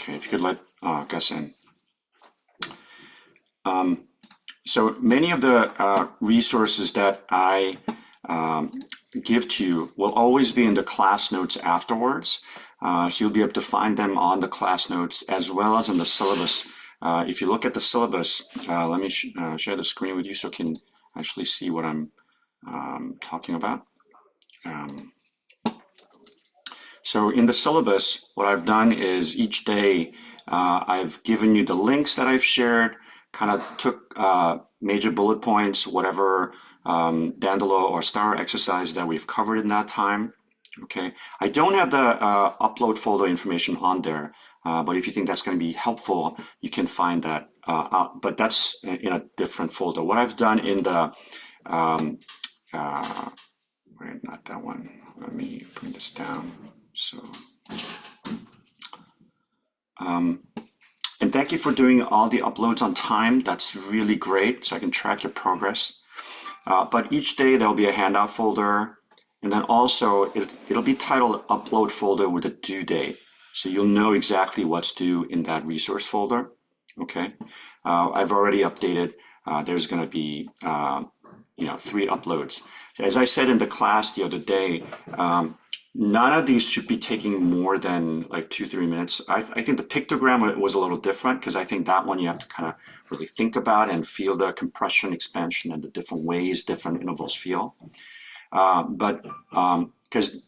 Okay, if you could let Gus in. So many of the resources that I give to you will always be in the class notes afterwards. So you'll be able to find them on the class notes as well as in the syllabus. If you look at the syllabus, let me share the screen with you so you can actually see what I'm talking about. So in the syllabus, what I've done is each day I've given you the links that I've shared, kind of took major bullet points, whatever Dandolo or star exercise that we've covered in that time. Okay, I don't have the upload folder information on there, but if you think that's going to be helpful, you can find that. But that's in a different folder. What I've done in the, wait, not that one. Let me bring this down. So, and thank you for doing all the uploads on time. That's really great, so I can track your progress. But each day there'll be a handout folder, and then also it'll be titled upload folder with a due date. So you'll know exactly what's due in that resource folder. Okay, I've already updated. There's going to be 3 uploads. As I said in the class the other day, none of these should be taking more than like 2-3 minutes. I think the pictogram was a little different because I think that one you have to kind of really think about and feel the compression, expansion, and the different ways different intervals feel. But because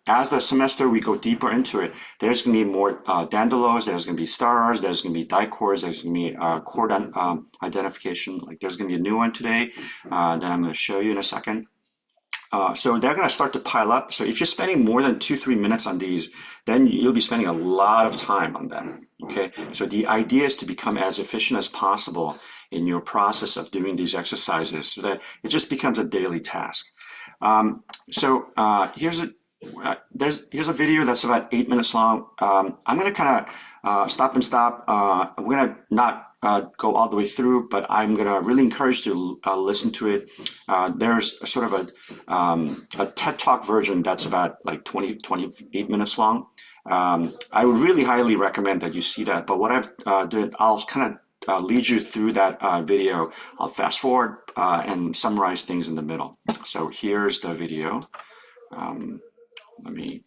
as the semester we go deeper into it, there's going to be more Dandolos, there's going to be stars, there's going to be dichords, there's going to be chord identification. Like there's going to be a new one today that I'm going to show you in a second. So they're going to start to pile up. So if you're spending more than 2-3 minutes on these, then you'll be spending a lot of time on them. Okay. So the idea is to become as efficient as possible in your process of doing these exercises so that it just becomes a daily task. Here's a video that's about 8 minutes long. I'm going to kind of stop and stop. I'm going to not go all the way through, but I'm going to really encourage you to listen to it. There's a sort of a TED Talk version that's about like 28 minutes long. I would really highly recommend that you see that. But what I've did, I'll kind of lead you through that video. I'll fast forward and summarize things in the middle. So here's the video. Let me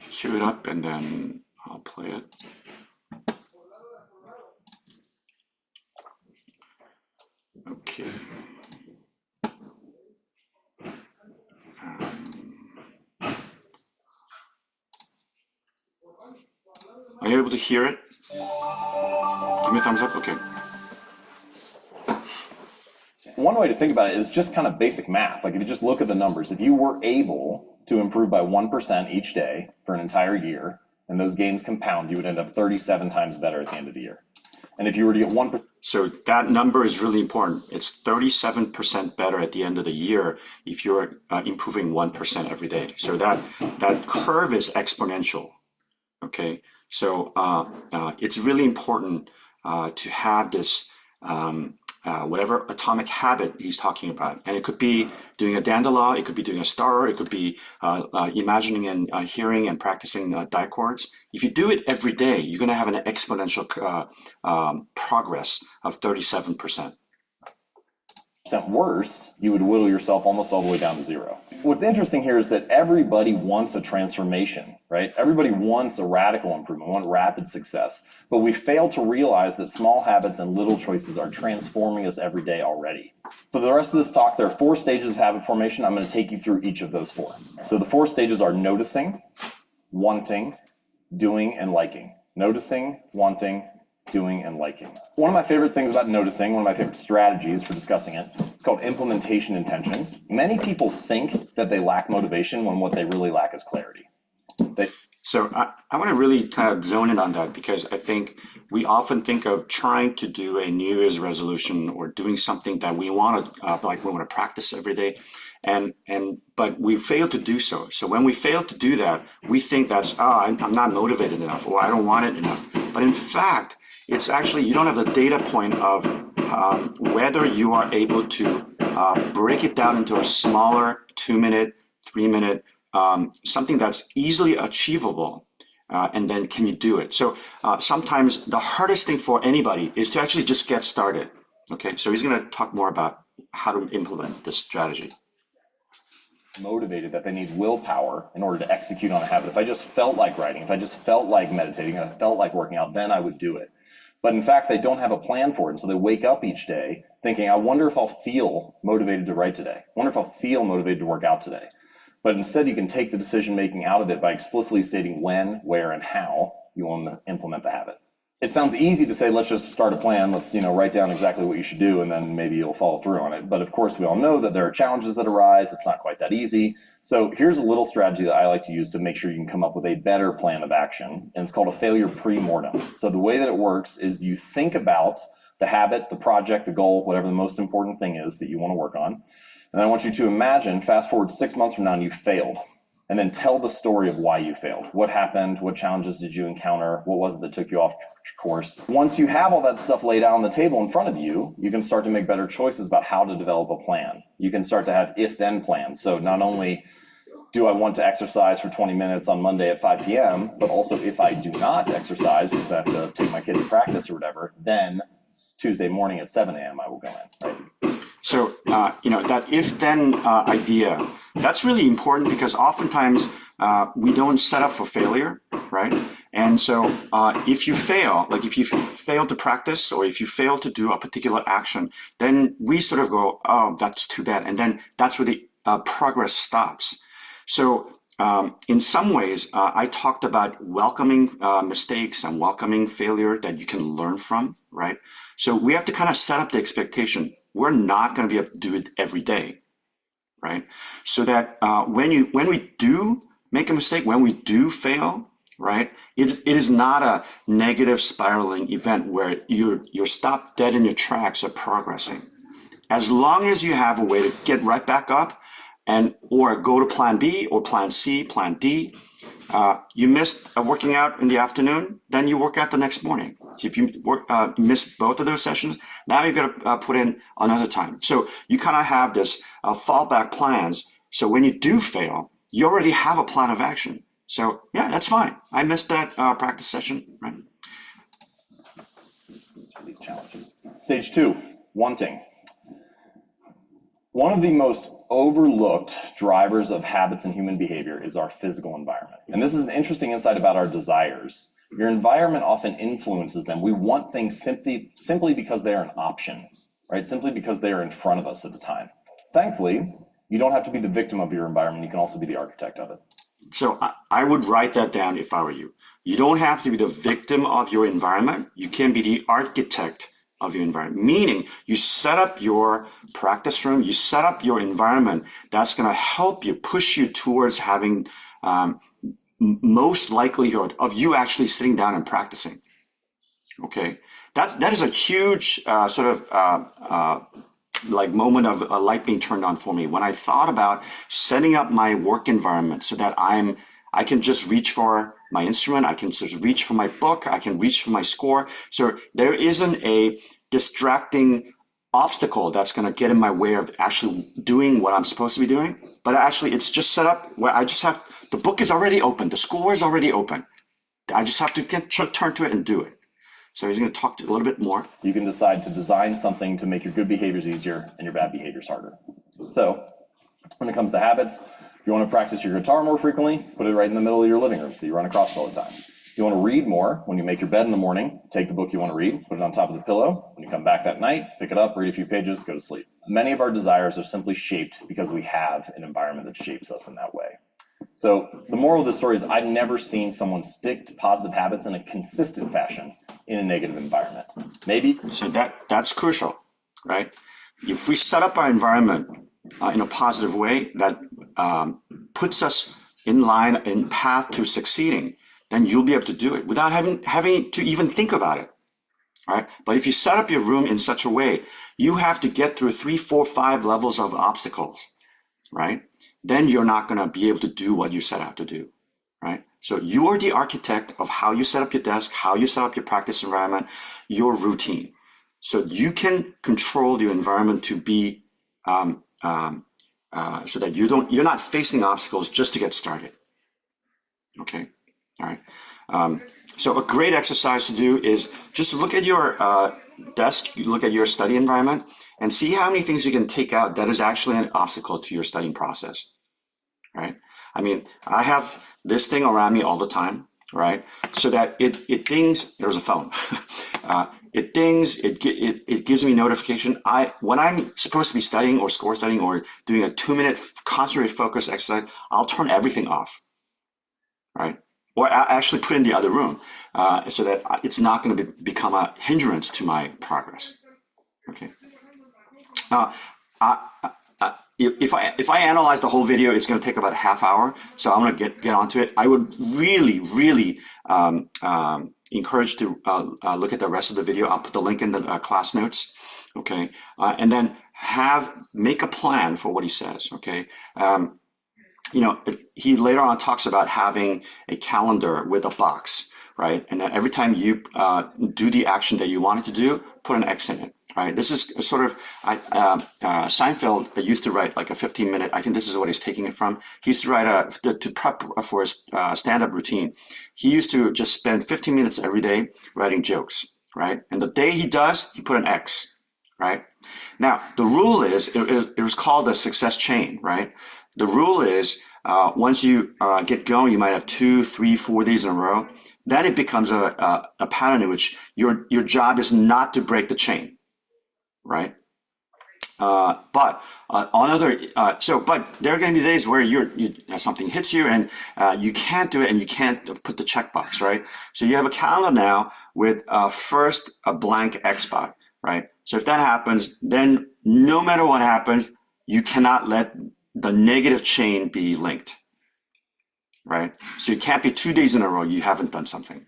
cue it up and then I'll play it. Okay. Are you able to hear it? Give me a thumbs up. Okay. One way to think about it is just kind of basic math. Like if you just look at the numbers, if you were able to improve by 1% each day for an entire year, and those gains compound, you would end up 37 times better at the end of the year. And if you were to get 1%. So that number is really important. It's 37% better at the end of the year if you're improving 1% every day. So that curve is exponential. Okay. So it's really important to have this whatever atomic habit he's talking about. And it could be doing a Dandolo, it could be doing a star, it could be imagining and hearing and practicing dichords. If you do it every day, you're going to have an exponential progress of 37%. Worse, you would whittle yourself almost all the way down to 0. What's interesting here is that everybody wants a transformation, right? Everybody wants a radical improvement, want rapid success, but we fail to realize that small habits and little choices are transforming us every day already. For the rest of this talk, there are 4 stages of habit formation. I'm going to take you through each of those 4. So the 4 stages are noticing, wanting, doing, and liking. Noticing, wanting, doing, and liking. One of my favorite things about noticing, one of my favorite strategies for discussing it, it's called implementation intentions. Many people think that they lack motivation when what they really lack is clarity. So I want to really kind of zone in on that because I think we often think of trying to do a New Year's resolution or doing something that we want to, like we want to practice every day, but we fail to do so. So when we fail to do that, we think that's, I'm not motivated enough or I don't want it enough. But in fact, it's actually, you don't have the data point of whether you are able to break it down into a smaller 2-minute, 3-minute, something that's easily achievable. and then can you do it? So sometimes the hardest thing for anybody is to actually just get started. Okay, so he's going to talk more about how to implement this strategy. Motivated that they need willpower in order to execute on a habit. If I just felt like writing, if I just felt like meditating, if I felt like working out, then I would do it. But in fact, they don't have a plan for it. And so they wake up each day thinking, I wonder if I'll feel motivated to write today. I wonder if I'll feel motivated to work out today. But instead, you can take the decision making out of it by explicitly stating when, where, and how you want to implement the habit. It sounds easy to say, let's just start a plan. Let's, write down exactly what you should do, and then maybe you'll follow through on it. But of course, we all know that there are challenges that arise. It's not quite that easy. So here's a little strategy that I like to use to make sure you can come up with a better plan of action. And it's called a failure pre-mortem. So the way that it works is you think about the habit, the project, the goal, whatever the most important thing is that you want to work on. And I want you to imagine, fast forward 6 months from now, and you failed. And then tell the story of why you failed. What happened? What challenges did you encounter? What was it that took you off course? Once you have all that stuff laid out on the table in front of you, you can start to make better choices about how to develop a plan. You can start to have if-then plans. So not only do I want to exercise for 20 minutes on Monday at 5 p.m., but also if I do not exercise because I have to take my kid to practice or whatever, then Tuesday morning at 7 a.m. I will go in, right? So, that if-then idea, that's really important because oftentimes we don't set up for failure, right? And so if you fail, like if you fail to practice or if you fail to do a particular action, then we sort of go, oh, that's too bad. And then that's where the progress stops. So in some ways, I talked about welcoming mistakes and welcoming failure that you can learn from, right? So we have to kind of set up the expectation. We're not going to be able to do it every day, right? So that when we do make a mistake, when we do fail, right, it is not a negative spiraling event where you're stopped dead in your tracks of progressing. As long as you have a way to get right back up and or go to plan B or plan C, plan D, you missed working out in the afternoon, then you work out the next morning. So if you miss both of those sessions, now you've got to put in another time. So you kind of have this fallback plans. So when you do fail, you already have a plan of action. So yeah, that's fine. I missed that practice session, right? For these challenges. Stage 2, wanting. One of the most overlooked drivers of habits and human behavior is our physical environment. And this is an interesting insight about our desires. Your environment often influences them. We want things simply because they're an option, right? Simply because they are in front of us at the time. Thankfully, you don't have to be the victim of your environment. You can also be the architect of it. So I would write that down if I were you. You don't have to be the victim of your environment. You can be the architect of your environment, meaning you set up your practice room, you set up your environment that's going to help you, push you towards having most likelihood of you actually sitting down and practicing. Okay, that is a huge like moment of a light being turned on for me when I thought about setting up my work environment so that I can just reach for my instrument, I can just reach for my book, I can reach for my score. So there isn't a distracting obstacle that's going to get in my way of actually doing what I'm supposed to be doing. But actually it's just set up where I just have, the book is already open, the score is already open. I just have to turn to it and do it. So he's going to talk a little bit more. You can decide to design something to make your good behaviors easier and your bad behaviors harder. So when it comes to habits, if you want to practice your guitar more frequently, put it right in the middle of your living room so you run across it all the time. If you want to read more, when you make your bed in the morning, take the book you want to read, put it on top of the pillow. When you come back that night, pick it up, read a few pages, go to sleep. Many of our desires are simply shaped because we have an environment that shapes us in that way. So the moral of the story is I've never seen someone stick to positive habits in a consistent fashion in a negative environment. Maybe. So that's crucial, right? If we set up our environment in a positive way that puts us in line, in path to succeeding, then you'll be able to do it without having to even think about it, right? But if you set up your room in such a way, you have to get through 3, 4, 5 levels of obstacles, right? Then you're not going to be able to do what you set out to do, right? So you are the architect of how you set up your desk, how you set up your practice environment, your routine. So you can control your environment to be so that you're not facing obstacles just to get started. Okay. All right. So a great exercise to do is just look at your desk, you look at your study environment, and see how many things you can take out that is actually an obstacle to your studying process, right? I mean, I have this thing around me all the time, right? So that it dings. There's a phone. It dings. It gives me notification. When I'm supposed to be studying or score studying or doing a 2-minute concentrated focus exercise, I'll turn everything off, right? Or actually put in the other room so that it's not going to become a hindrance to my progress. Okay. Uh, if I analyze the whole video, it's going to take about a half hour. So I'm going to get onto it. I would really encourage to look at the rest of the video. I'll put the link in the class notes. Okay, and then make a plan for what he says. Okay. He later on talks about having a calendar with a box, right? And then every time you do the action that you wanted to do, put an X in it, right? This is sort of, Seinfeld used to write like a 15-minute, I think this is what he's taking it from. He used to write to prep for his stand-up routine. He used to just spend 15 minutes every day writing jokes, right? And the day he does, he put an X, right? Now, the rule is, it was called a success chain, right? The rule is once you get going, you might have 2, 3, 4 days in a row. Then it becomes a pattern in which your job is not to break the chain, right? But but there are going to be days where something hits you and you can't do it and you can't put the checkbox, right? So you have a calendar now with first a blank X spot, right? So if that happens, then no matter what happens, you cannot let the negative chain be linked, right? So it can't be 2 days in a row you haven't done something.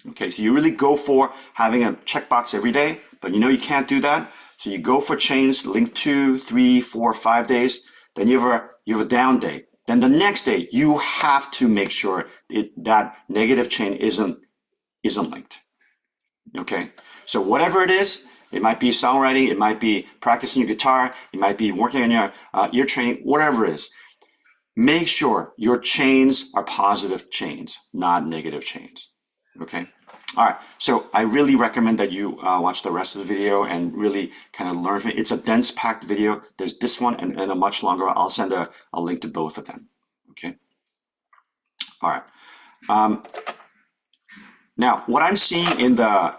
Okay, so you really go for having a checkbox every day, but you can't do that. So you go for chains linked 2, 3, 4, 5 days. Then you have a down day. Then the next day you have to make sure that negative chain isn't linked. Okay, so whatever it is, it might be songwriting, it might be practicing your guitar, it might be working on your ear training, whatever it is. Make sure your chains are positive chains, not negative chains. Okay. All right. So I really recommend that you watch the rest of the video and really kind of learn from it. It's a dense packed video. There's this one and a much longer. I'll send a link to both of them. Okay. All right. Now, what I'm seeing in the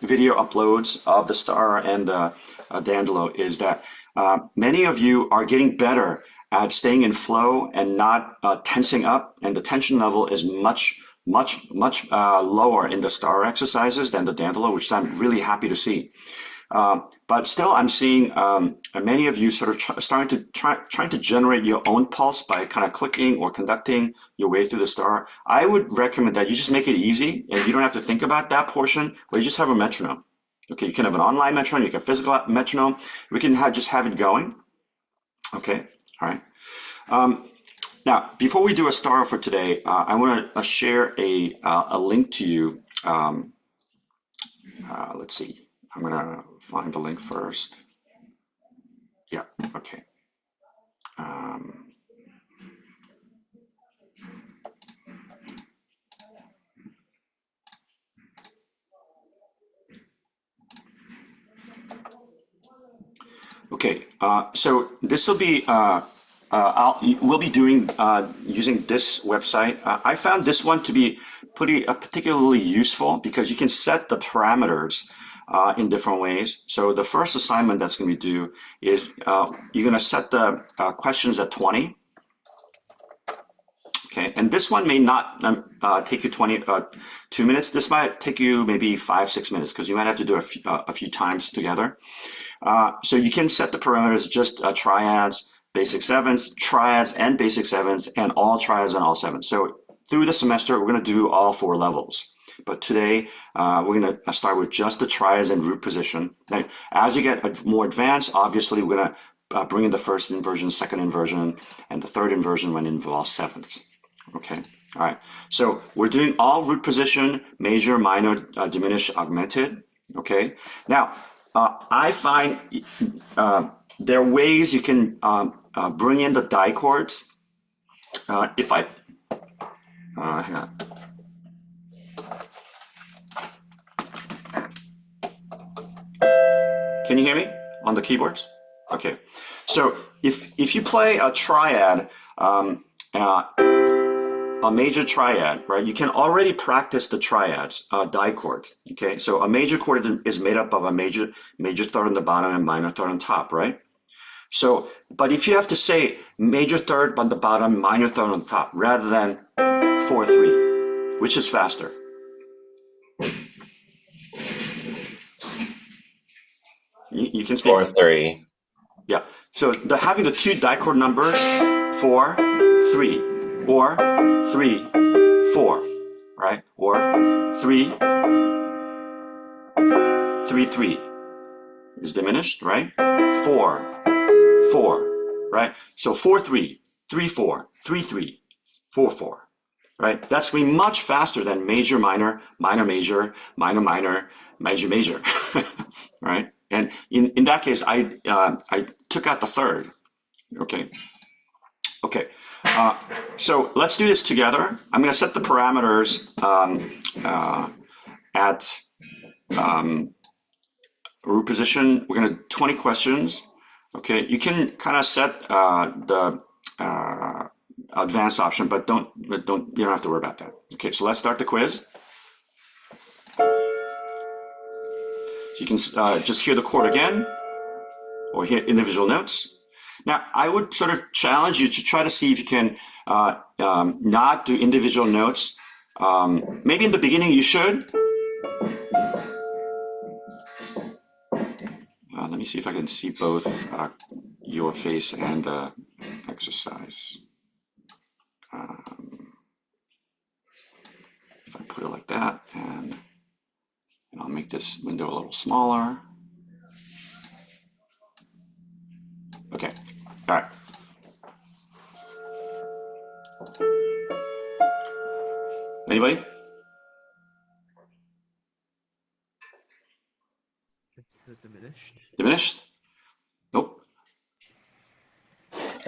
video uploads of the Star and the Dandelo is that many of you are getting better at staying in flow and not tensing up, and the tension level is much lower in the Star exercises than the Dandelo, which I'm really happy to see. But still, I'm seeing many of you sort of trying to generate your own pulse by kind of clicking or conducting your way through the Star. I would recommend that you just make it easy and you don't have to think about that portion, but you just have a metronome. Okay, you can have an online metronome, you can have a physical metronome. We can just have it going. Okay, all right. Now, before we do a Star for today, I want to share a link to you. Let's see. I'm going to find the link first. Yeah, okay. Okay, so this will be, we'll be doing, using this website. I found this one to be particularly useful because you can set the parameters in different ways. So the first assignment that's going to be due is you're going to set the questions at 20. Okay, and this one may not take you 2 minutes. This might take you maybe 5-6 minutes because you might have to do a few times together. So you can set the parameters just triads, basic sevens, triads and basic sevens, and all triads and all sevens. So through the semester, we're going to do all 4 levels. But today, we're going to start with just the triads and root position. Now, as you get more advanced, obviously, we're going to bring in the first inversion, second inversion, and the third inversion when it involves sevenths. Okay, all right. So we're doing all root position, major, minor, diminished, augmented. Okay. Now, I find there are ways you can bring in the dichords. Hang on. Can you hear me on the keyboards? Okay. So if you play a triad, a major triad, right? You can already practice the triads, die chords. Okay. So a major chord is made up of a major third on the bottom and minor third on top, right? So, but if you have to say major third on the bottom, minor third on the top, rather than 4/3, which is faster? You can speak. 4/3. Yeah. So having the two dichord numbers 4, 3, or 3, 4, right? Or 3, 3, 3 is diminished, right? 4, 4, right? So 4, 3, 3, 4, 3, 3, 4, 4, right? That's going to be much faster than major, minor, minor, major, minor, minor, major, major, right? And in that case, I took out the third. Okay. Okay. So let's do this together. I'm going to set the parameters at root position. We're going to 20 questions. Okay. You can kind of set the advanced option, but you don't have to worry about that. Okay. So let's start the quiz. So you can just hear the chord again, or hear individual notes. Now, I would sort of challenge you to try to see if you can not do individual notes. Maybe in the beginning you should. Let me see if I can see both your face and the exercise. If I put it like that, and I'll make this window a little smaller. Okay, all right. Anybody? It's diminished. Diminished? Nope.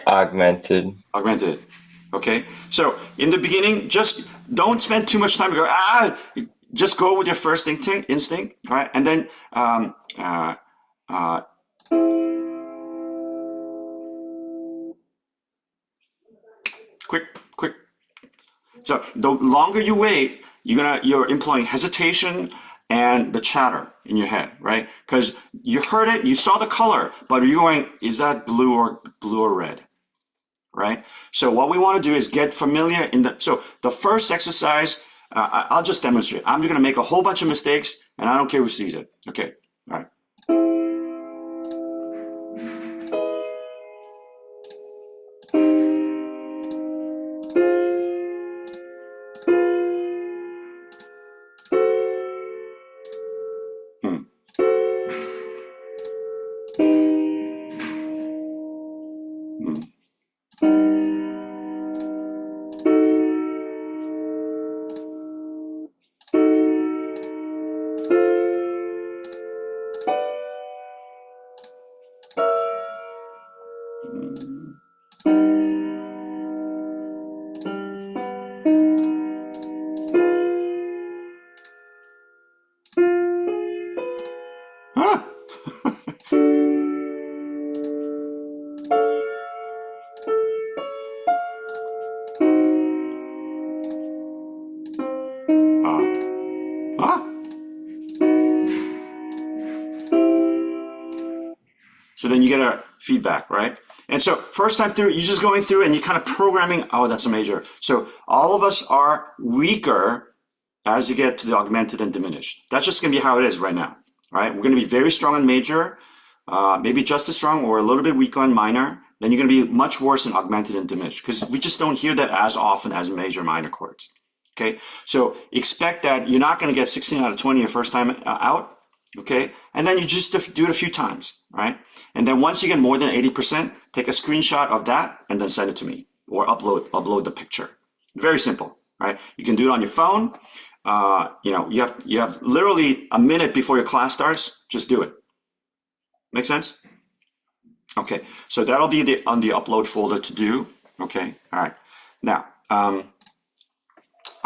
Augmented. Augmented. Okay. So in the beginning, just don't spend too much time to go, just go with your first instinct, right? And then quick. So the longer you wait, you're employing hesitation and the chatter in your head, right? Because you heard it, you saw the color, but you're going, is that blue or red, right? So what we want to do is get familiar so the first exercise, I'll just demonstrate. I'm just going to make a whole bunch of mistakes, and I don't care who sees it. Okay, all right. So then you get a feedback, right? And so first time through, you're just going through and you're kind of programming, oh, that's a major. So all of us are weaker as you get to the augmented and diminished. That's just going to be how it is right now, right? We're going to be very strong on major, maybe just as strong or a little bit weak on minor. Then you're going to be much worse in augmented and diminished because we just don't hear that as often as major minor chords. Okay, so expect that you're not going to get 16 out of 20 your first time out. Okay, and then you just do it a few times, right? And then once you get more than 80%, take a screenshot of that and then send it to me or upload the picture. Very simple, right? You can do it on your phone. You have literally a minute before your class starts. Just do it. Make sense? Okay, so that'll be on the upload folder to do. Okay, all right. Now,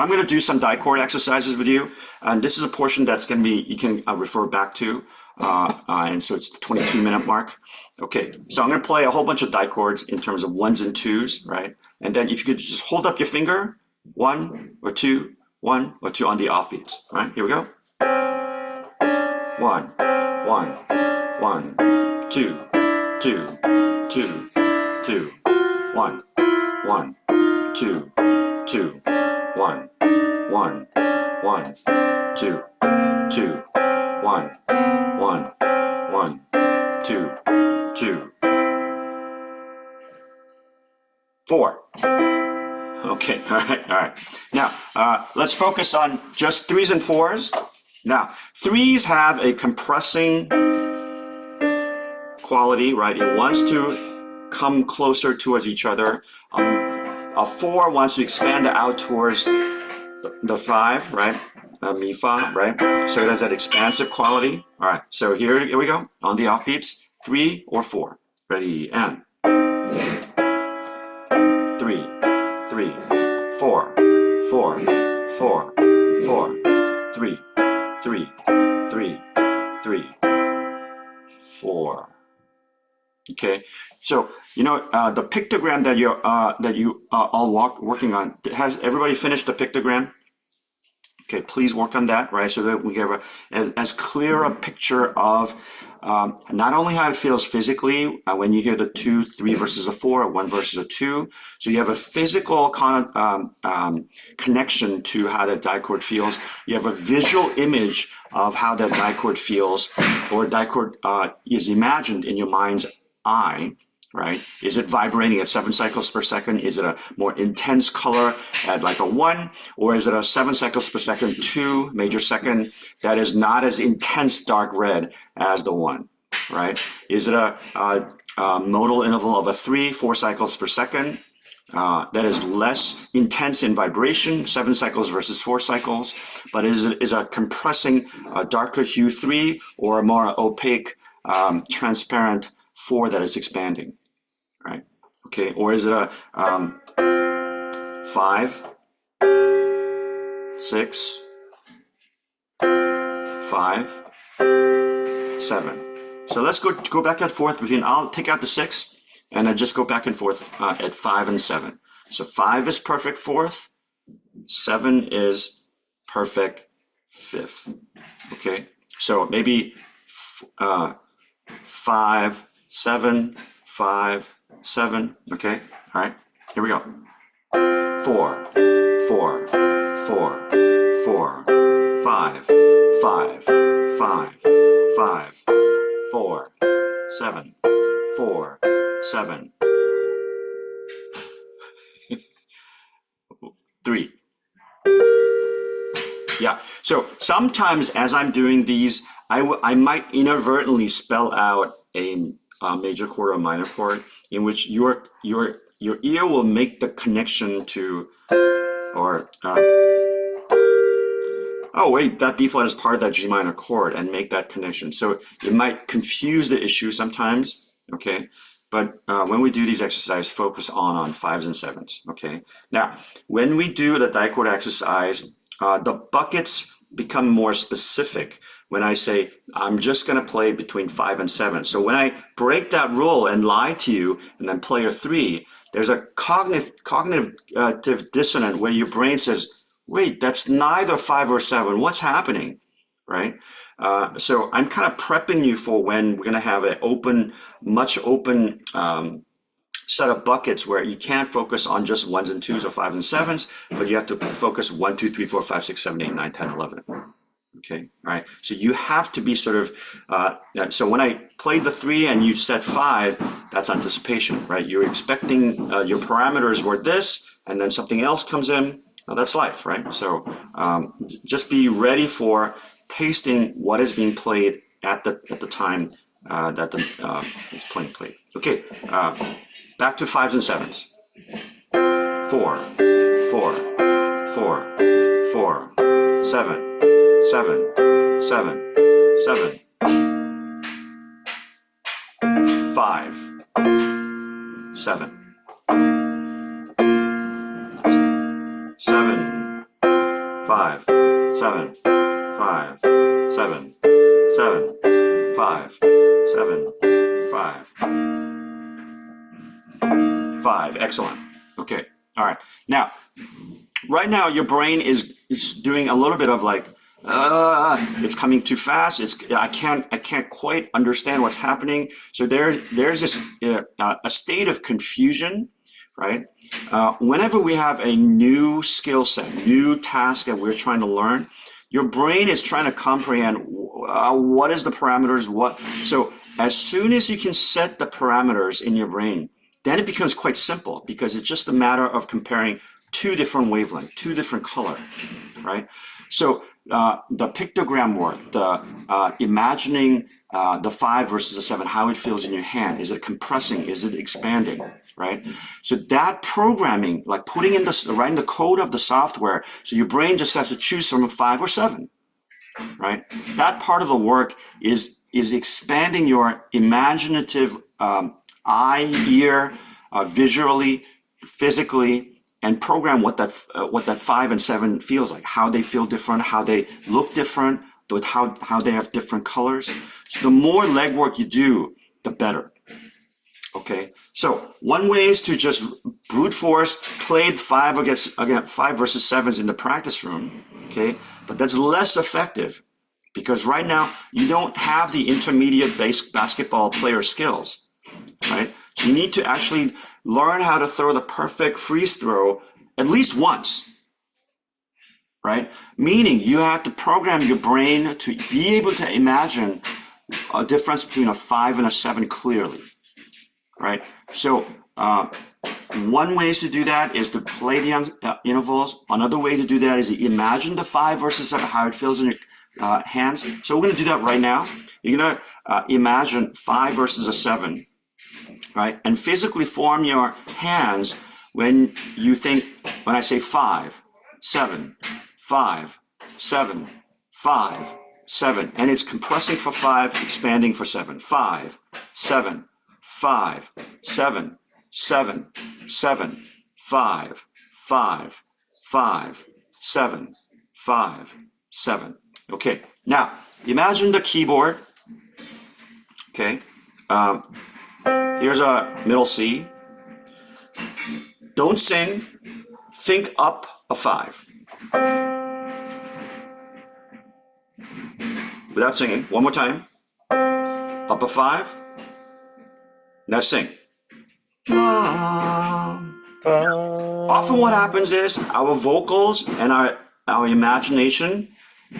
I'm going to do some die chord exercises with you, and this is a portion that's going to be, you can refer back to, and so it's the 22-minute mark. Okay, so I'm going to play a whole bunch of die chords in terms of ones and twos, right? And then if you could just hold up your finger, 1 or 2, 1 or 2 on the offbeats. All right, here we go. 1, 1, 1, 2, 2, 2, 2, 1, 1, 2, 2, 1, 1, 1, 2, 2, 1, 1, 1, 2, 2, 4. Okay, all right. Now, let's focus on just 3s and 4s. Now, 3s have a compressing quality, right? It wants to come closer towards each other. A 4 wants to expand out towards the 5, right? Mi fa, right? So it has that expansive quality. All right, so here we go. On the offbeats, 3 or 4. Ready, and 3, 3, 4, 4, 4, 4, 3, 3, 3, 3, 4. Okay, so you know the pictogram that you all working on. Has everybody finished the pictogram? Okay, please work on that, right? So that we get as clear a picture of not only how it feels physically when you hear the 2, 3 versus a 4, 1 versus a 2. So you have a physical connection to how that die chord feels. You have a visual image of how that die chord feels, or die chord is imagined in your mind's eye. Right? Is it vibrating at 7 cycles per second? Is it a more intense color at like a 1? Or is it a 7 cycles per second, 2 major second that is not as intense dark red as the 1? Right? Is it a modal interval of a 3, 4 cycles per second that is less intense in vibration, 7 cycles versus 4 cycles, but is a compressing darker hue 3 or a more opaque, transparent 4 that is expanding? Right? Okay, or is it a 5, 6, 5, 7. So let's go back and forth between. I'll take out the 6 and then just go back and forth at 5 and 7. So 5 is perfect 4th, 7 is perfect 5th. Okay, so maybe 5, 7, 5, 7. Okay, all right, here we go. 4, 4, 4, 4, 5, 5, 5, 5, 4, 7, 4, 7, 3. Yeah, so sometimes as I'm doing these, I might inadvertently spell out a major chord or minor chord in which your ear will make the connection to, or oh wait, that B flat is part of that G minor chord, and make that connection. So it might confuse the issue sometimes, okay? But when we do these exercises, focus on 5s and 7s, okay? Now, when we do the die chord exercise, the buckets become more specific when I say, I'm just gonna play between 5 and 7. So when I break that rule and lie to you and then play a 3, there's a cognitive dissonance where your brain says, wait, that's neither 5 or 7. What's happening, right? So I'm kind of prepping you for when we're gonna have an open, much open set of buckets where you can't focus on just 1s and 2s or 5s and 7s, but you have to focus 1, 2, 3, 4, 5, 6, 7, 8, 9, 10, 11. Okay, all right. So you have to be sort of, so when I played the 3 and you said 5, that's anticipation, right? You're expecting your parameters were this, and then something else comes in. Well, that's life, right? So just be ready for tasting what is being played at the time that it's played. Okay, back to 5s and 7s. 4, 4, 4, 4, 7, 7, 7, 7, 5, 7, 7, 5, 7, 5, 7, 7, 5, 7, 5, 5. Excellent. Okay. All right. Now, right now, your brain is doing a little bit of like, it's coming too fast. I can't quite understand what's happening. So there's this a state of confusion, right? Whenever we have a new skill set, new task that we're trying to learn, your brain is trying to comprehend what is the parameters, what. So as soon as you can set the parameters in your brain, then it becomes quite simple because it's just a matter of comparing two different wavelengths, two different color, right? So the pictogram work, the imagining the 5 versus the 7, how it feels in your hand. Is it compressing? Is it expanding? Right? So that programming, like putting in writing the code of the software, so your brain just has to choose from a 5 or 7, right? That part of the work is expanding your imaginative eye, ear, visually, physically, and program what that 5 and 7 feels like, how they feel different, how they look different, with how they have different colors. So the more legwork you do, the better. Okay, so one way is to just brute force play 5 versus 7s in the practice room. Okay, but that's less effective because right now you don't have the intermediate basketball player skills, right? So you need to actually learn how to throw the perfect freeze throw at least once, right? Meaning you have to program your brain to be able to imagine a difference between a 5 and a 7 clearly, right? So one way to do that is to play the intervals. Another way to do that is to imagine the 5 versus 7, how it feels in your hands. So we're going to do that right now. You're going to imagine 5 versus a 7, right? And physically form your hands when I say 5, 7, 5, 7, 5, 7, and it's compressing for 5, expanding for 7, 5, 7, 5, 7, 7, 7, 5, 5, 5, 7, 5, 7. Okay, now imagine the keyboard. Okay, here's a middle C. Don't sing, think up a 5. Without singing, one more time. Up a 5. Now sing. Often what happens is our vocals and our imagination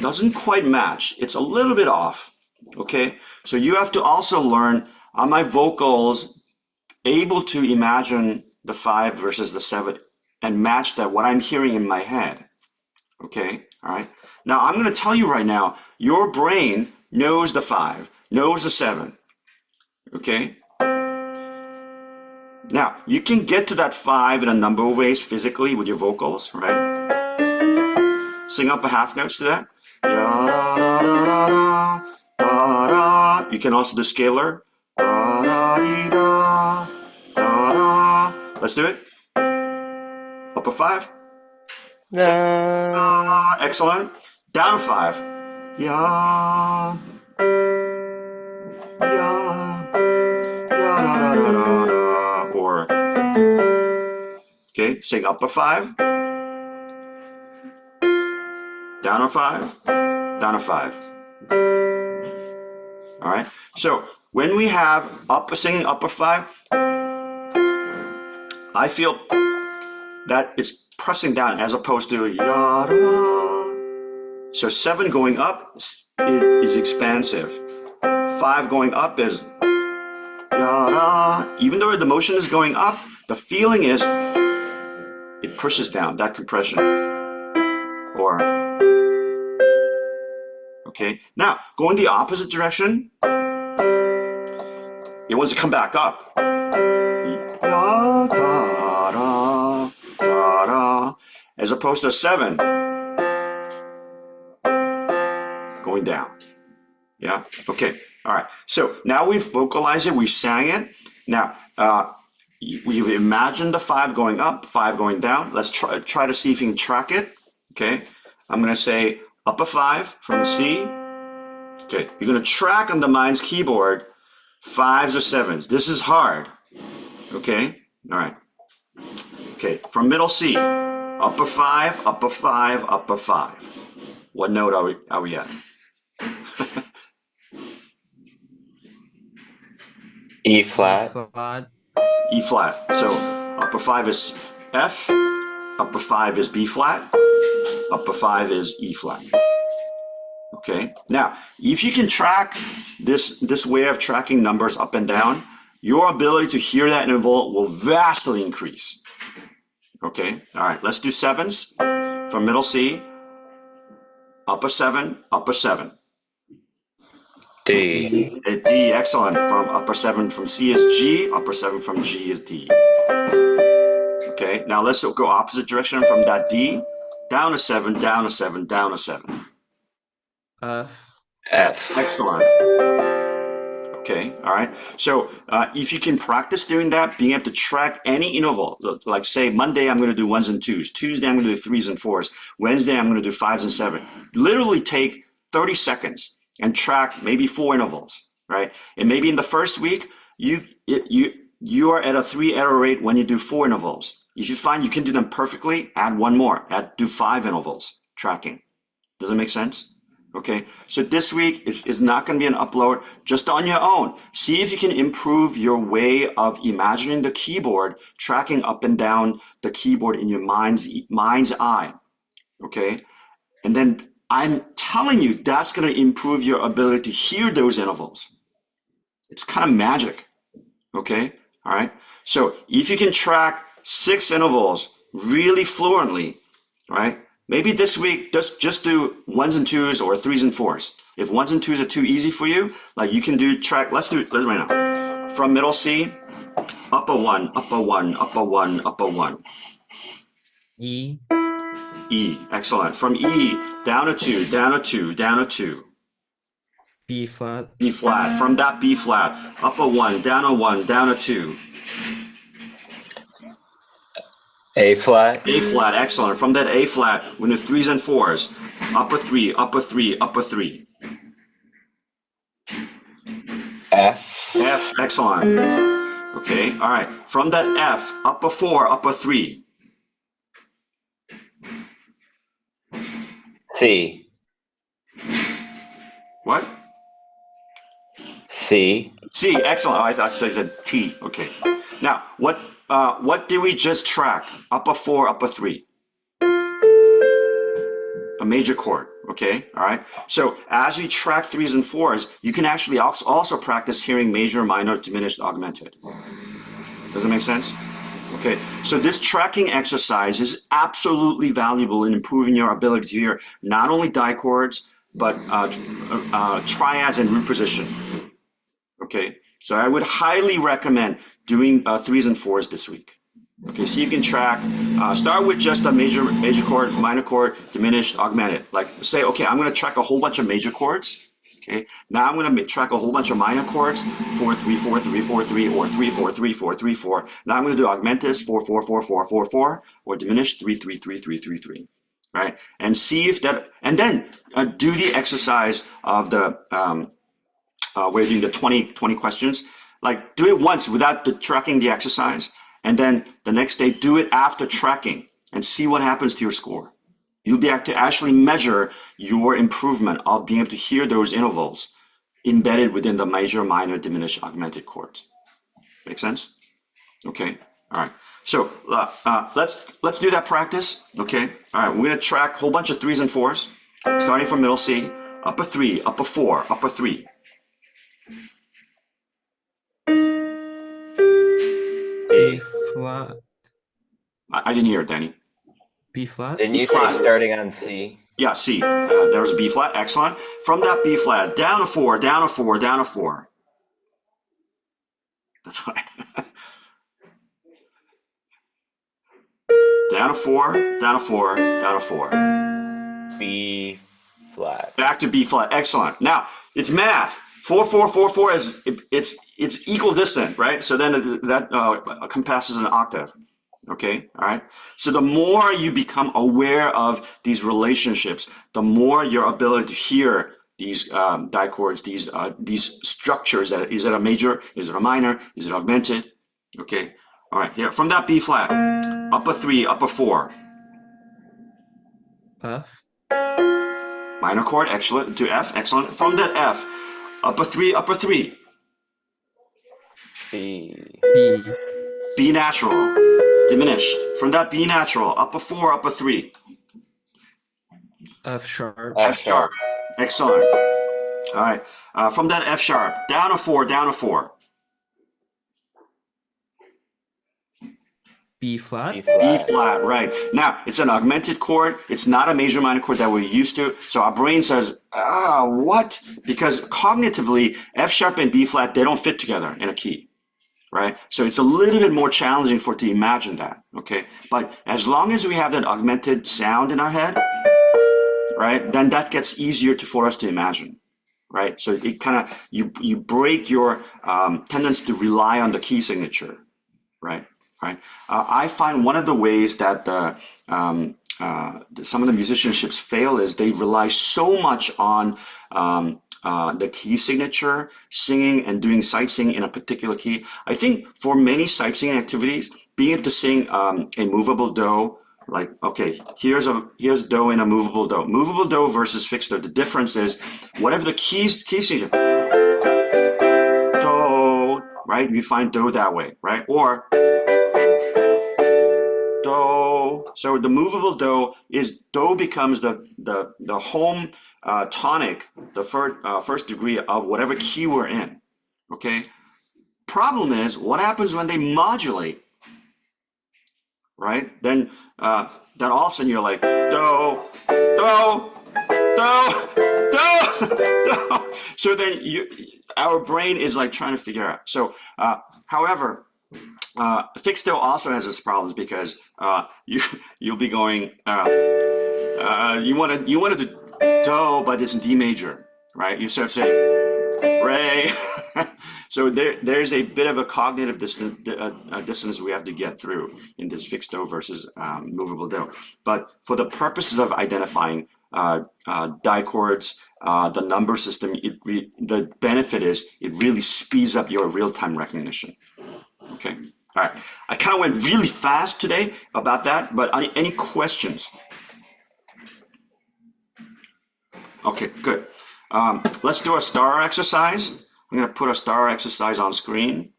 doesn't quite match. It's a little bit off. Okay, so you have to also learn, are my vocals able to imagine the 5 versus the 7 and match that what I'm hearing in my head? Okay, all right. Now I'm going to tell you right now, your brain knows the 5, knows the 7. Okay. Now you can get to that 5 in a number of ways physically with your vocals, right? Sing up a half notes to that. You can also do scalar. Let's do it. Up a 5. Excellent. Down a 5. Yeah. Yeah. Yeah. Or, okay, sing up a 5. Down a 5. Down a 5. All right. So when we have singing up a 5, I feel that it's pressing down as opposed to yada. So 7 going up is expansive. 5 going up is yada. Even though the motion is going up, the feeling is it pushes down, that compression. Or, okay. Now, going the opposite direction, it wants to come back up. Da, da, da, da, da, as opposed to a 7 going down. Yeah, okay, all right. So now we've vocalized it, we sang it. Now, we've imagined the 5 going up, 5 going down. Let's try to see if you can track it, okay? I'm going to say up a 5 from C. Okay, you're going to track on the Minds keyboard 5s or 7s. This is hard. Okay, all right. Okay, from middle C, up a 5, up a 5, up a 5. What note are we at? E flat. Flat. E flat. So upper 5 is F, upper 5 is B flat, upper 5 is E flat. Okay. Now, if you can track this way of tracking numbers up and down, your ability to hear that interval will vastly increase. Okay. All right. Let's do 7s from middle C. Upper 7, upper 7. D. D, excellent. From upper 7 from C is G, upper 7 from G is D. Okay, now let's go opposite direction from that D, down a 7, down a 7, down a 7. F. F. Excellent. Okay, all right. So if you can practice doing that, being able to track any interval, like say Monday I'm going to do 1s and 2s, Tuesday I'm going to do 3s and 4s, Wednesday I'm going to do 5s and 7s. Literally take 30 seconds and track maybe 4 intervals, right? And maybe in the first week, you are at a 3 error rate when you do 4 intervals. If you find you can do them perfectly, add 1 more, do 5 intervals tracking. Does that make sense? Okay, so this week is not going to be an upload just on your own. See if you can improve your way of imagining the keyboard, tracking up and down the keyboard in your mind's eye. Okay, and then I'm telling you that's going to improve your ability to hear those intervals. It's kind of magic. Okay, all right. So if you can track 6 intervals really fluently, right? Maybe this week, just do 1s and 2s or 3s and 4s. If 1s and 2s are too easy for you, like you can let's do it right now. From middle C, upper 1, upper 1, upper 1, upper 1. E. E, excellent. From E, down a 2, down a 2, down a 2. B flat. B flat. From that B flat, up a 1, down a 1, down a 2. A flat. A flat, excellent. From that A flat, we're going to 3s and 4s. Upper 3, upper 3, upper 3. F. F, excellent. Okay, all right. From that F, upper 4, upper 3. C. What? C. C, excellent. Oh, I thought you said T. Okay. Now, what did we just track? Upper 4, upper 3. A major chord. Okay. All right. So as you track 3s and 4s, you can actually also practice hearing major, minor, diminished, augmented. Does that make sense? Okay. So this tracking exercise is absolutely valuable in improving your ability to hear not only dichords, but triads and root position. Okay. So I would highly recommend doing 3s and 4s this week. Okay, see if you can track. Start with just a major chord, minor chord, diminished, augmented. Like say, okay, I'm going to track a whole bunch of major chords. Okay, now I'm going to track a whole bunch of minor chords, 4 3 4 3 4 3 or 3 4 3 4 3 4. Now I'm going to do augmented 4 4 4 4 4 4 or diminished 3 3 3 3 3 3. Right, and see if that, and then do the exercise of the where you're doing the 20 questions. Like do it once without tracking the exercise. And then the next day, do it after tracking and see what happens to your score. You'll be able to actually measure your improvement of being able to hear those intervals embedded within the major, minor, diminished, augmented chords. Make sense? Okay. All right. So let's do that practice. Okay. All right. We're going to track a whole bunch of 3s and 4s, starting from middle C, upper 3, upper 4, upper 3. A flat. I didn't hear it, Danny. B flat. Didn't you say flat. starting on C? Yeah, C. There's a B flat. Excellent. From that B flat, down a 4, down a 4, down a 4. That's right. Down a 4, down a 4, down a 4. B flat. Back to B flat. Excellent. Now, it's math. 4 4 4 4 is it's equidistant, right? So then that compasses an octave. Okay, all right. So the more you become aware of these relationships, the more your ability to hear these dichords, these structures. That is it a major? Is it a minor? Is it augmented? Okay, all right. Here from that B flat, upper 3, upper 4, F, minor chord, excellent. To F, excellent. From that F, upper 3, upper 3, B, B, B natural, diminished. From that B natural, upper 4, upper 3, F sharp, F F sharp, sharp, excellent. All right. From that F sharp, down a 4, down a 4. B B flat, E flat, flat, right. Now, it's an augmented chord. It's not a major minor chord that we're used to. So our brain says, what? Because cognitively, F sharp and B flat, they don't fit together in a key, right? So it's a little bit more challenging for it to imagine that, okay? But as long as we have that augmented sound in our head, right, then that gets easier for us to imagine. Right, so it kind of you break your tendency to rely on the key signature, right? Right. I find one of the ways that some of the musicianships fail is they rely so much on the key signature, singing and doing sight singing in a particular key. I think for many sight singing activities, being able to sing a movable do, like, okay, here's do in a movable do. Movable do versus fixed do. The difference is whatever the key signature, do, right? You find do that way, right? Or do. So the movable do becomes the home tonic, the first degree of whatever key we're in. Okay. Problem is, what happens when they modulate? Right? Then all of a sudden you're like do, do, do, do, do. So then our brain is like trying to figure out. So, however. Fixed do also has its problems because you'll be going you wanted to do, but it's in D major, right? You sort of say Ray. So there's a bit of a cognitive dissonance we have to get through in this fixed do versus movable do. But for the purposes of identifying dichords, the number system, the benefit is it really speeds up your real-time recognition. Okay. All right. I kind of went really fast today about that, but any questions? Okay, good. Let's do a star exercise. I'm going to put a star exercise on screen.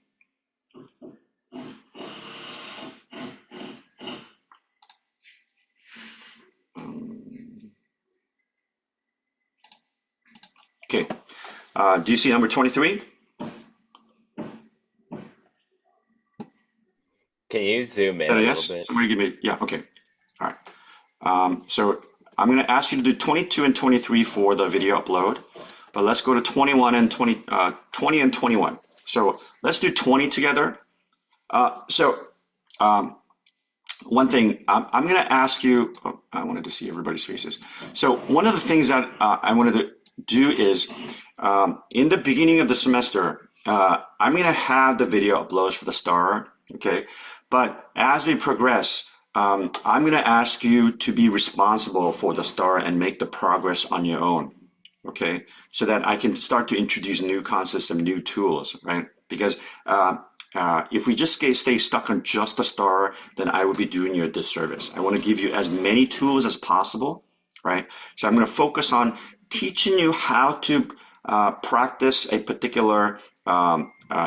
Okay. Do you see number 23? Can you zoom in a Yes. little bit? Somebody give me. Yeah. Okay. All right. So I'm going to ask you to do 22 and 23 for the video upload, but let's go to 21 and 20 and 21. So let's do 20 together. One thing I'm going to ask you. Oh, I wanted to see everybody's faces. So one of the things that I wanted to do is in the beginning of the semester, I'm going to have the video uploads for the star. Okay. But as we progress, I'm going to ask you to be responsible for the star and make the progress on your own. Okay. So that I can start to introduce new concepts and new tools, right? Because if we just stay stuck on just the star, then I would be doing you a disservice. I want to give you as many tools as possible, right? So I'm going to focus on teaching you how to practice a particular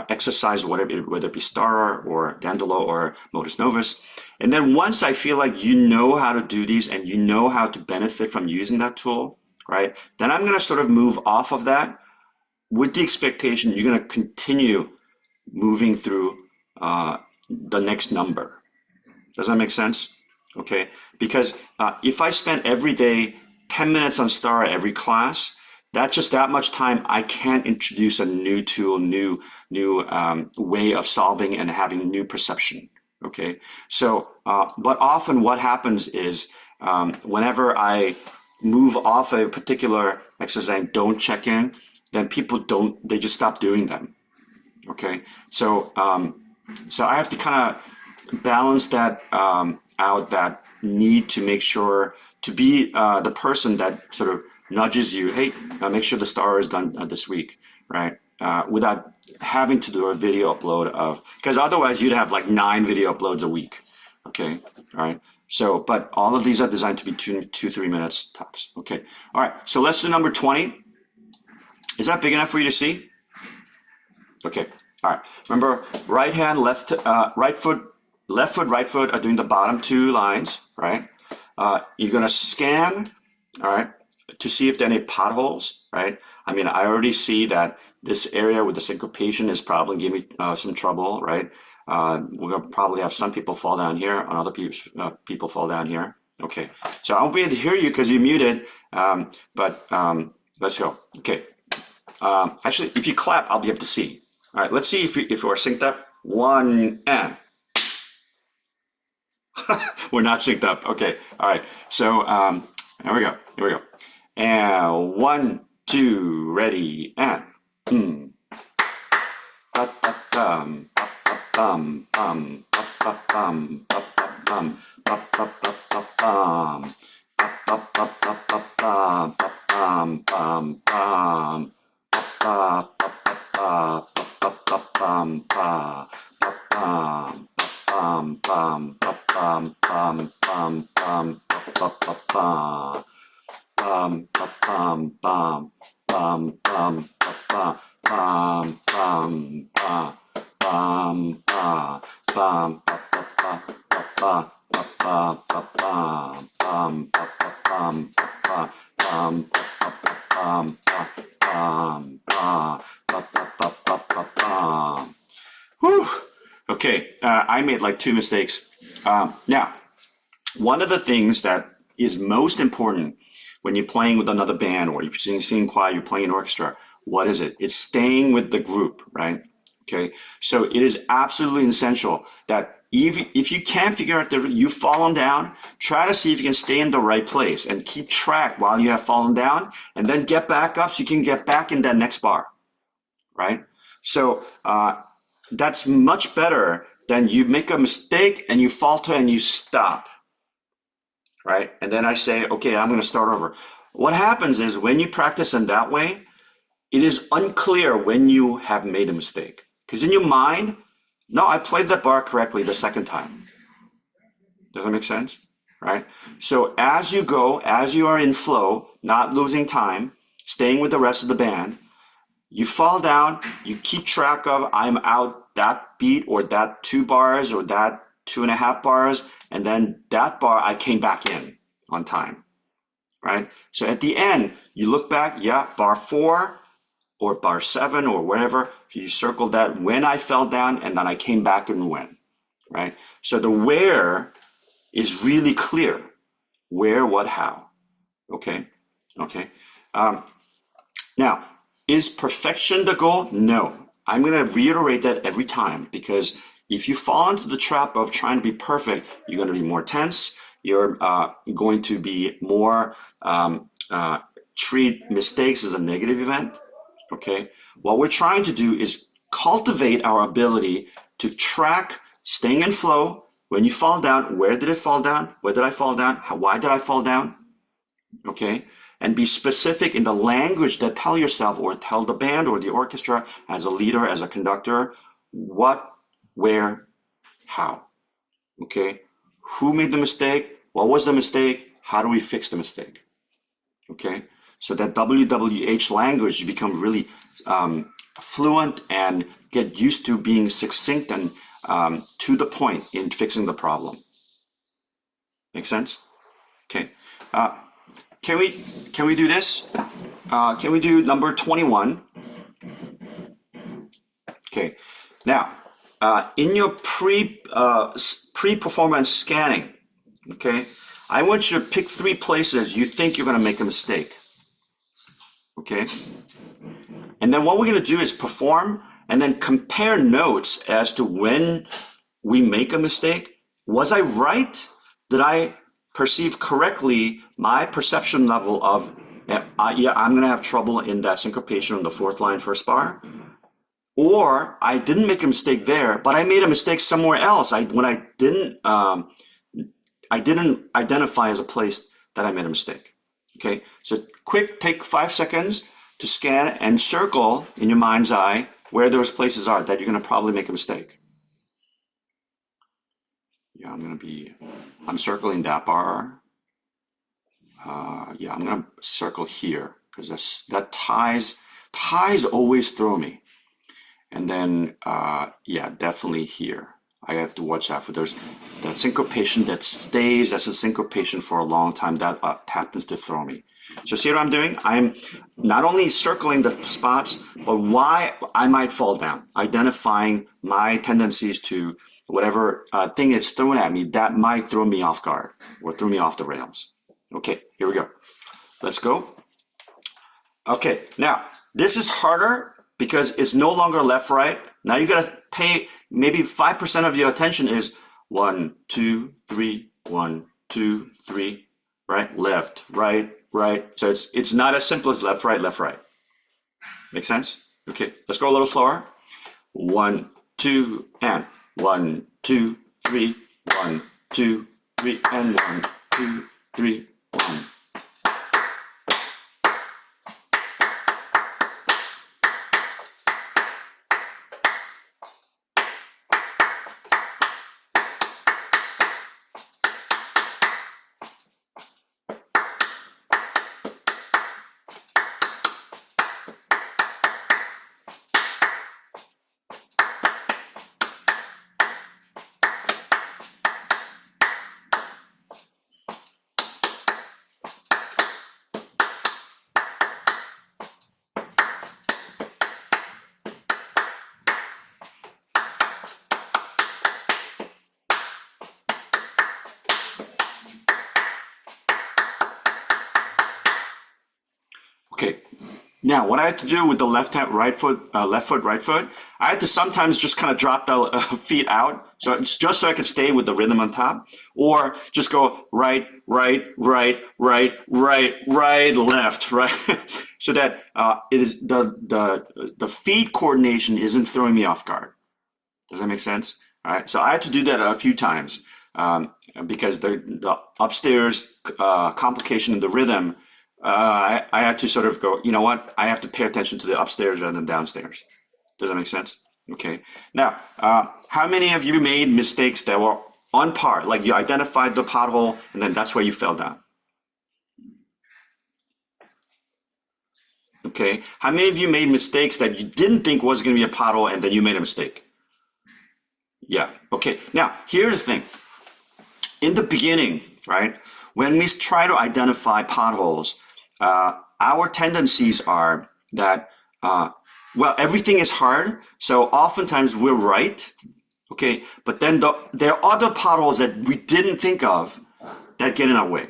exercise, whether it be star or dandolo or modus novus. And then once I feel like you know how to do these and you know how to benefit from using that tool, right? Then I'm going to sort of move off of that with the expectation you're going to continue moving through the next number. Does that make sense? Okay. Because if I spend every day 10 minutes on star every class, that's just that much time. I can't introduce a new tool, new way of solving and having new perception. Okay. So, but often what happens is whenever I move off a particular exercise and don't check in, then people they just stop doing them. Okay. So, so I have to kind of balance that out, that need to make sure to be the person that sort of nudges you, hey, make sure the star is done this week, right? Without having to do a video upload of, because otherwise you'd have like 9 video uploads a week. Okay, all right. So, but all of these are designed to be 3 minutes tops. Okay, all right. So let's do number 20. Is that big enough for you to see? Okay, all right. Remember, right hand, right foot, left foot, right foot are doing the bottom 2 lines, right? You're gonna scan, all right, to see if there are any potholes, right? I mean, I already see that this area with the syncopation is probably giving me some trouble, right? We're gonna probably have some people fall down here, and other people fall down here. Okay, so I won't be able to hear you because you're muted, but let's go. Okay, actually, if you clap, I'll be able to see. All right, let's see if we're synced up. 1 and. We're not synced up. Okay, all right. So here we go. Here we go. And 1, 2, ready, and. Ba-ba-bum, ba-ba-bum, bum, ba-ba-bum, ba-ba-bum, ba-ba-ba-ba-bum, ba-ba-ba-ba-ba-bum, ba-bum, bum, bum, ba-ba-ba-ba-ba, ba-ba-ba-bum, ba, ba-bum, bum, bum, bum, bum, bum, bum, ba-ba-ba-bum, bum, ba-bum, bum, bum, bum, ba-ba, bum, bum, ba, bum, ba, bum, ba-ba-ba, ba-ba, ba-ba, ba-bum, bum, ba-ba-bum, ba-ba, bum, ba-ba-bum, ba-bum, ba, ba-ba-ba-ba-ba-bum. Whew. Okay, I made like 2 mistakes. Now, one of the things that is most important when you're playing with another band or you're singing choir, you're playing an orchestra, what is it? It's staying with the group, right? Okay, so it is absolutely essential that if you can't figure out you've fallen down, try to see if you can stay in the right place and keep track while you have fallen down, and then get back up so you can get back in that next bar, right? So that's much better than you make a mistake and you falter and you stop, right? And then I say, okay, I'm going to start over. What happens is when you practice in that way, it is unclear when you have made a mistake. Because in your mind, no, I played that bar correctly the second time. Does that make sense? Right? So as you go, as you are in flow, not losing time, staying with the rest of the band, you fall down, you keep track of, I'm out that beat or that 2 bars or that 2.5 bars, and then that bar I came back in on time, right? So at the end, you look back, yeah, bar 4 or bar 7 or wherever, so you circle that when I fell down and then I came back and when, right? So the where is really clear. Where, what, how, okay? Okay. Now, is perfection the goal? No. I'm going to reiterate that every time because if you fall into the trap of trying to be perfect, you're going to be more tense. You're going to be more treat mistakes as a negative event. Okay. What we're trying to do is cultivate our ability to track staying in flow. When you fall down, where did it fall down? Where did I fall down? Why did I fall down? Okay. And be specific in the language that tell yourself or tell the band or the orchestra as a leader, as a conductor, what, where, how, okay? Who made the mistake? What was the mistake? How do we fix the mistake? Okay, so that WWH language, you become really fluent and get used to being succinct and to the point in fixing the problem. Make sense? Okay. Can we do this? Can we do number 21? Okay. Now, in your pre-performance scanning, okay, I want you to pick 3 places you think you're going to make a mistake. Okay. And then what we're going to do is perform and then compare notes as to when we make a mistake. Was I right? Did I perceive correctly my perception level of, yeah, I'm going to have trouble in that syncopation on the 4th line first bar? Or I didn't make a mistake there, but I made a mistake somewhere else. When I didn't identify as a place that I made a mistake. Okay, so quick, take 5 seconds to scan and circle in your mind's eye where those places are that you're going to probably make a mistake. Yeah, I'm circling that bar. Yeah, I'm gonna circle here because that ties always throw me. And then, yeah, definitely here. I have to watch out for that syncopation that stays as a syncopation for a long time. That happens to throw me. So see what I'm doing? I'm not only circling the spots, but why I might fall down, identifying my tendencies to whatever thing is thrown at me that might throw me off guard or throw me off the rails. Okay, here we go. Let's go. Okay, now this is harder because it's no longer left, right. Now you gotta pay maybe 5% of your attention is 1, 2, 3, 1, 2, 3, right, left, right, right. So it's not as simple as left, right, left, right. Make sense? Okay, let's go a little slower. 1, 2, and 1, 2, 3, 1, 2, 3, and 1, 2, 3, 1. Okay, now what I had to do with the left hand, right foot, left foot, right foot, I had to sometimes just kind of drop the feet out, so it's just so I could stay with the rhythm on top, or just go right, right, right, right, right, right, left, right, so that it is the feet coordination isn't throwing me off guard. Does that make sense? All right, so I had to do that a few times because the upstairs complication in the rhythm, I had to sort of go, you know what? I have to pay attention to the upstairs rather than downstairs. Does that make sense? Okay. Now, how many of you made mistakes that were on par? Like you identified the pothole and then that's where you fell down. Okay. How many of you made mistakes that you didn't think was going to be a pothole and then you made a mistake? Yeah. Okay. Now, here's the thing. In the beginning, right, when we try to identify potholes, our tendencies are that, well, everything is hard. So oftentimes we're right. Okay. But then there are other potholes that we didn't think of that get in our way.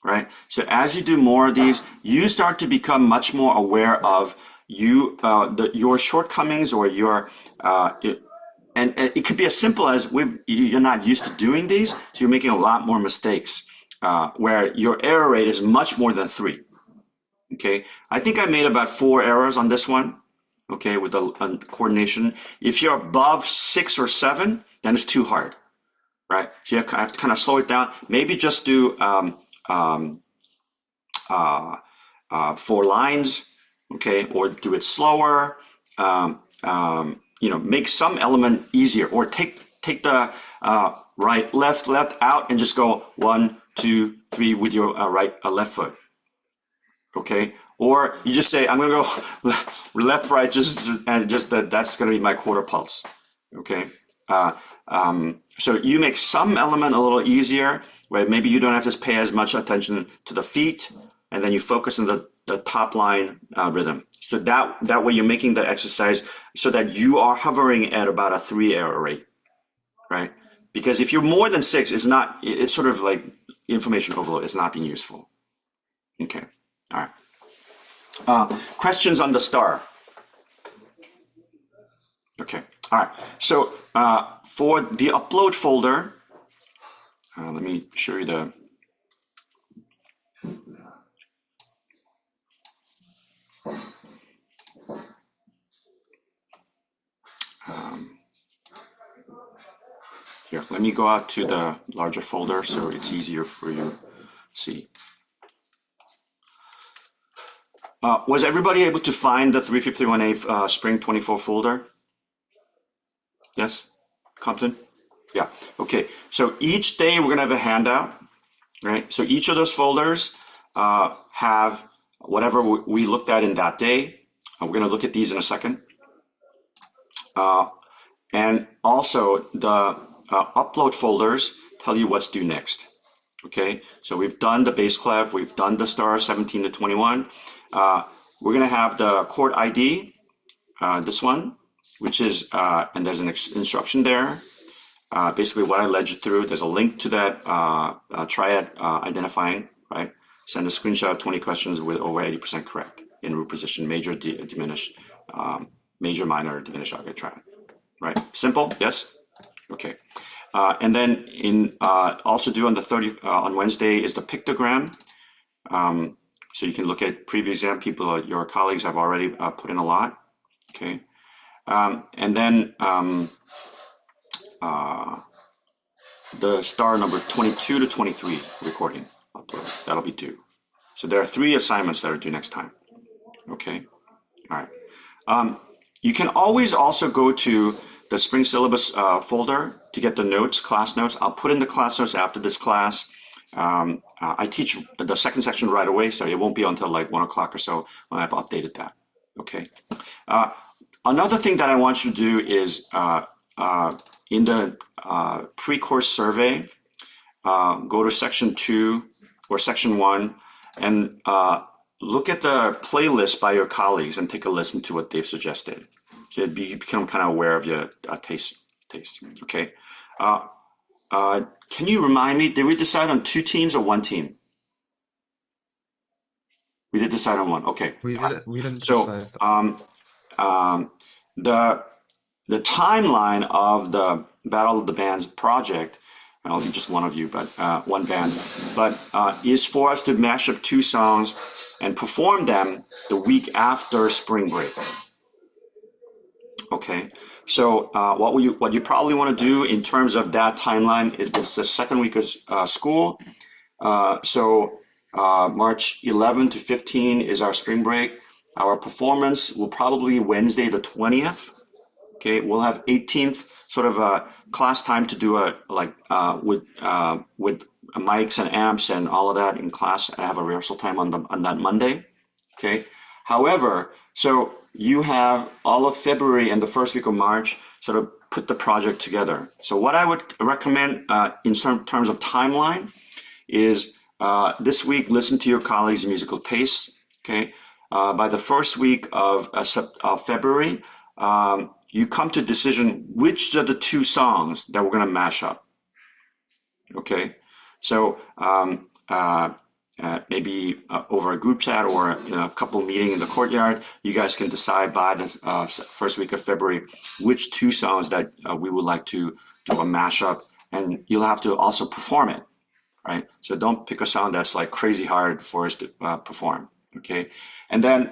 Right. So as you do more of these, you start to become much more aware of your shortcomings or your, and it could be as simple as you're not used to doing these, so you're making a lot more mistakes, where your error rate is much more than 3. Okay, I think I made about 4 errors on this one. Okay, with the coordination. If you're above 6 or 7, then it's too hard, right? So you have to kind of slow it down. Maybe just do 4 lines, okay, or do it slower. Make some element easier, or take the right, left out, and just go 1, 2, 3 with your left foot. Okay, or you just say I'm gonna go left, right, that's gonna be my quarter pulse. Okay, so you make some element a little easier, where maybe you don't have to pay as much attention to the feet, and then you focus on the top line rhythm. So that way you're making the exercise so that you are hovering at about a 3 error rate, right? Because if you're more than 6, it's sort of like information overload. It's not being useful. Okay, all right. Questions on the star? Okay, all right. So for the upload folder, let me show you the. Here, let me go out to the larger folder so it's easier for you to see. Was everybody able to find the 351A Spring 24 folder? Yes, Compton? Yeah, okay. So each day we're gonna have a handout, right? So each of those folders have whatever we looked at in that day. We're gonna look at these in a second. And also the upload folders tell you what's due next. Okay, so we've done the bass clef, we've done the star 17 to 21. We're gonna have the chord ID, this one, which is, and there's an instruction there. Basically what I led you through, there's a link to that triad identifying, right? Send a screenshot of 20 questions with over 80% correct in root position, major, diminished, major, minor, diminished, augmented triad, right? Simple, yes? Okay. And then also due on the on Wednesday is the pictogram. So you can look at previous exam. People, your colleagues have already put in a lot. Okay. And then the star number 22 to 23 recording upload. That'll be due. So there are 3 assignments that are due next time. Okay. All right. You can always also go to the spring syllabus folder to get the notes, class notes. I'll put in the class notes after this class. I teach the second section right away, so it won't be until like 1 o'clock or so when I've updated that. Okay. Another thing that I want you to do is in the pre-course survey, go to section 2 or section 1 and look at the playlist by your colleagues and take a listen to what they've suggested. So you become kind of aware of your taste. Okay. Can you remind me, did we decide on 2 teams or 1 team? We did decide on 1. Okay. We didn't So decide. the timeline of the Battle of the Bands project, I'll be just one of you, but one band, but is for us to mash up 2 songs and perform them the week after spring break. Okay, so what you probably want to do in terms of that timeline is the second week of school. So March 11 to 15 is our spring break. Our performance will probably be Wednesday the 20th. Okay, we'll have 18th sort of a class time to do a with mics and amps and all of that in class. I have a rehearsal time on that Monday. Okay, however, so you have all of February and the first week of March sort of put the project together. So what I would recommend in terms of timeline is this week, listen to your colleagues' musical tastes. Okay, by the first week of February, you come to a decision which of the 2 songs that we're going to mash up. Okay, so maybe over a group chat or a couple meeting in the courtyard, you guys can decide by the first week of February which 2 songs that we would like to do a mashup, and you'll have to also perform it, right? So don't pick a song that's like crazy hard for us to perform, okay? And then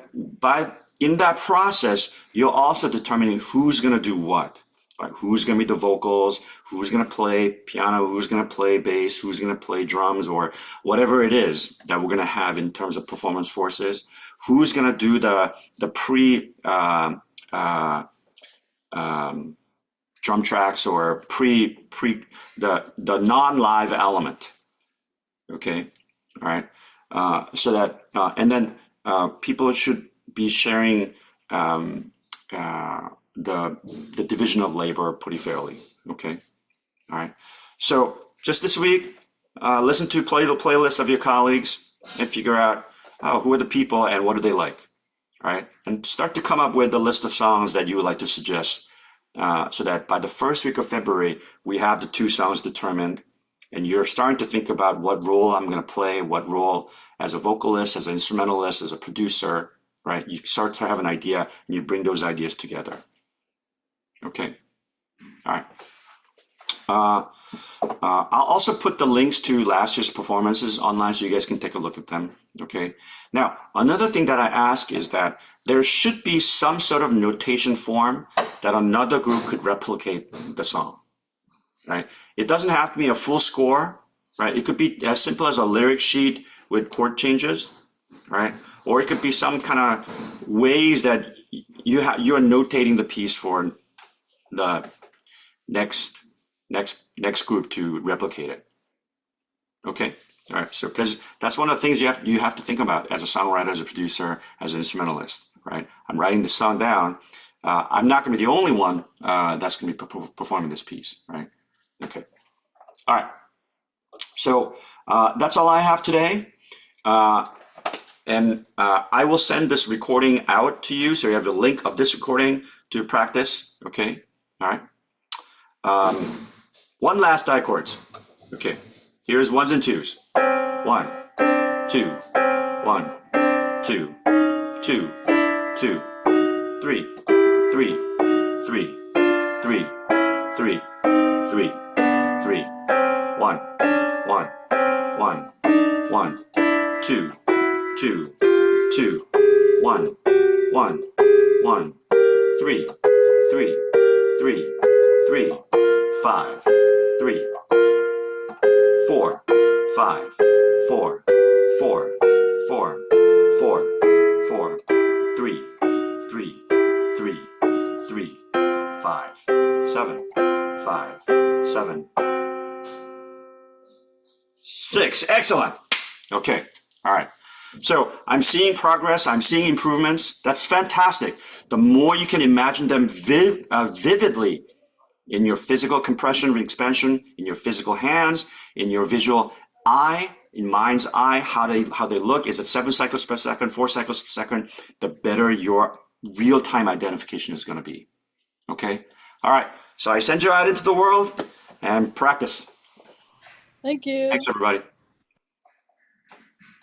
in that process, you're also determining who's going to do what. Right? Who's going to be the vocals, who's going to play piano, who's going to play bass, who's going to play drums, or whatever it is that we're going to have in terms of performance forces. Who's going to do the drum tracks or the non-live element. Okay, all right. So that and then people should be sharing the division of labor pretty fairly. Okay, all right. So just this week, listen to the playlist of your colleagues and figure out who are the people and what do they like. All right, and start to come up with a list of songs that you would like to suggest, so that by the first week of February we have the 2 songs determined, and you're starting to think about what role I'm going to play, what role as a vocalist, as an instrumentalist, as a producer. Right, you start to have an idea, and you bring those ideas together. Okay, all right. I'll also put the links to last year's performances online so you guys can take a look at them. Okay. Now, another thing that I ask is that there should be some sort of notation form that another group could replicate the song. right? It doesn't have to be a full score, right? It could be as simple as a lyric sheet with chord changes, right? Or it could be some kind of ways that you're notating the piece for the next group to replicate it. Okay, all right. So because that's one of the things you have to think about as a songwriter, as a producer, as an instrumentalist, right? I'm writing the song down. I'm not going to be the only one that's going to be performing this piece, right? Okay. All right. So that's all I have today. And I will send this recording out to you. So you have the link of this recording to practice. Okay. All right. One last die chords. Okay. Here's ones and twos. 1, 2, 1, 2, 2, 2, 3, 3, 3, 3, 3, 3, 3, 1, 1, 1, 1, 2, 2, 2, 1, 1, 1, 3, 3, 3, 3, 5, 3, 4, 5, 4, 4, 4, 4, 4, 3, 3, 3, 3, 5, 7, 5, 7, 6. Excellent. Okay. All right. So I'm seeing progress. I'm seeing improvements. That's fantastic. The more you can imagine them vividly in your physical compression, re-expansion, in your physical hands, in your visual eye, in mind's eye, how they look. Is it 7 cycles per second, 4 cycles per second? The better your real-time identification is going to be. Okay. All right. So I send you out into the world and practice. Thank you. Thanks, everybody.